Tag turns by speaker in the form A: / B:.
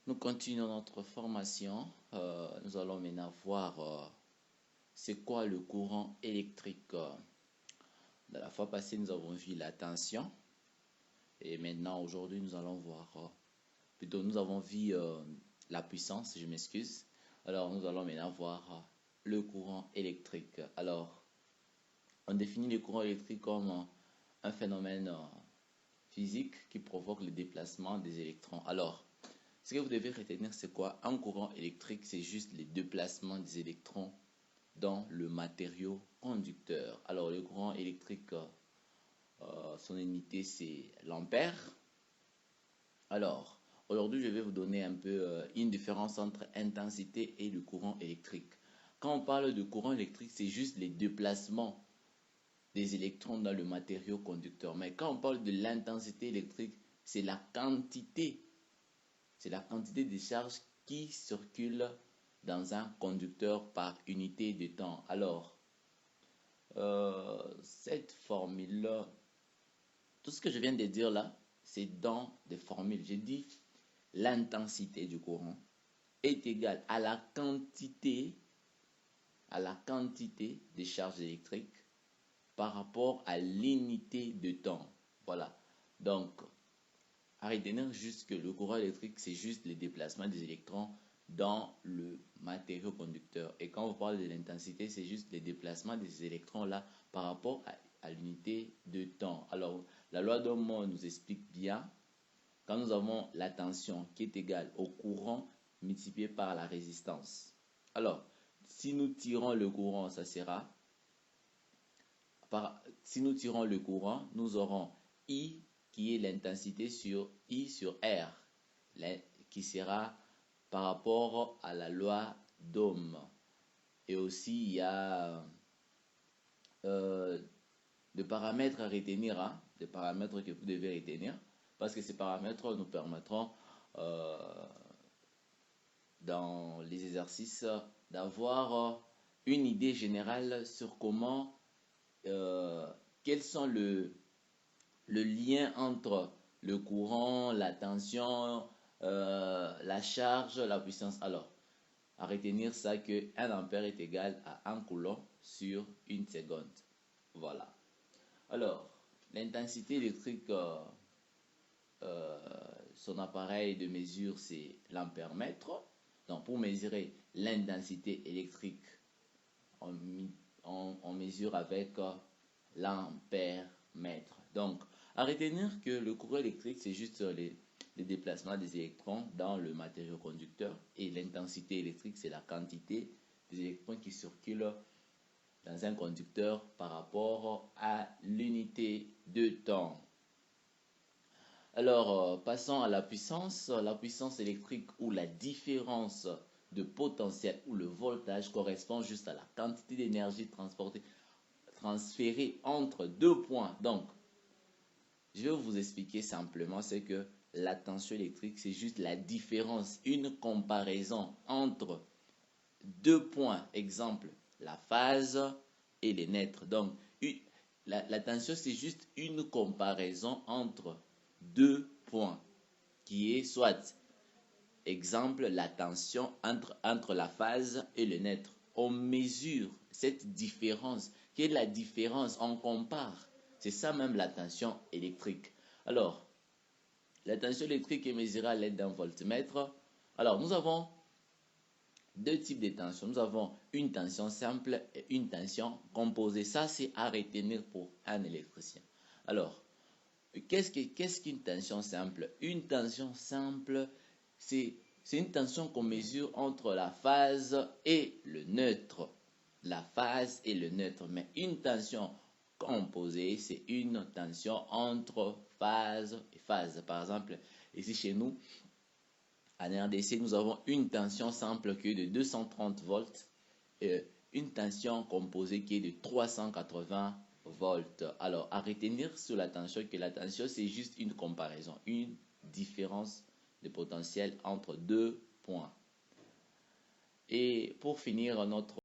A: Nous continuons notre formation. Nous allons maintenant voir c'est quoi le courant électrique. Dans la fois passée, nous avons vu la tension. Et maintenant, aujourd'hui, nous allons voir, plutôt nous avons vu la puissance, je m'excuse. Alors, nous allons maintenant voir le courant électrique. Alors, on définit le courant électrique comme un phénomène physique qui provoque le déplacement des électrons. Alors, ce que vous devez retenir, c'est quoi? Un courant électrique, c'est juste les déplacements des électrons dans le matériau conducteur. Alors, le courant électrique, son unité, c'est l'ampère. Alors, aujourd'hui, je vais vous donner un peu une différence entre intensité et le courant électrique. Quand on parle de courant électrique, c'est juste les déplacements des électrons dans le matériau conducteur. Mais quand on parle de l'intensité électrique, c'est la quantité des charges qui circulent dans un conducteur par unité de temps. Alors, cette formule-là, tout ce que je viens de dire là, c'est dans des formules. J'ai dit l'intensité du courant est égale à la quantité des charges électriques par rapport à l'unité de temps. Voilà. Donc, à retenir juste que le courant électrique, c'est juste le déplacement des électrons dans le matériau conducteur. Et quand on parle de l'intensité, c'est juste le déplacement des électrons là par rapport à l'unité de temps. Alors, la loi d'Ohm nous explique bien quand nous avons la tension qui est égale au courant multiplié par la résistance. Alors, si nous tirons le courant, ça sera si nous tirons le courant, nous aurons I qui est l'intensité sur I sur R, qui sera par rapport à la loi d'Ohm. Et aussi, il y a des paramètres à retenir, des paramètres que vous devez retenir, parce que ces paramètres nous permettront, dans les exercices, d'avoir une idée générale sur comment, quels sont le lien entre le courant, la tension, la charge, la puissance. Alors, à retenir ça que 1 ampère est égal à 1 coulomb sur 1 seconde. Voilà. Alors, l'intensité électrique, son appareil de mesure, c'est l'ampère-mètre. Donc, pour mesurer l'intensité électrique, on mesure avec l'ampère-mètre. Donc, à retenir que le courant électrique, c'est juste les déplacements des électrons dans le matériau conducteur. Et l'intensité électrique, c'est la quantité des électrons qui circulent dans un conducteur par rapport à l'unité de temps. Alors, passons à la puissance. La puissance électrique ou la différence de potentiel ou le voltage correspond juste à la quantité d'énergie transférée entre deux points. Donc, je vais vous expliquer simplement, c'est que la tension électrique, c'est juste la différence, une comparaison entre deux points. Exemple, la phase et les nêtres. Donc, la tension, c'est juste une comparaison entre deux points, qui est soit, exemple, la tension entre la phase et le nêtre. On mesure cette différence. Quelle est la différence? On compare. C'est ça même la tension électrique. Alors, la tension électrique est mesurée à l'aide d'un voltmètre. Alors, nous avons deux types de tensions. Nous avons une tension simple et une tension composée. Ça, c'est à retenir pour un électricien. Alors, qu'est-ce qu'une tension simple? Une tension simple, c'est une tension qu'on mesure entre la phase et le neutre. La phase et le neutre. Mais une tension composée, c'est une tension entre phase et phase. Par exemple, ici chez nous, en RDC, nous avons une tension simple qui est de 230 volts et une tension composée qui est de 380 volts. Alors, à retenir sur la tension que la tension, c'est juste une comparaison, une différence de potentiel entre deux points. Et pour finir notre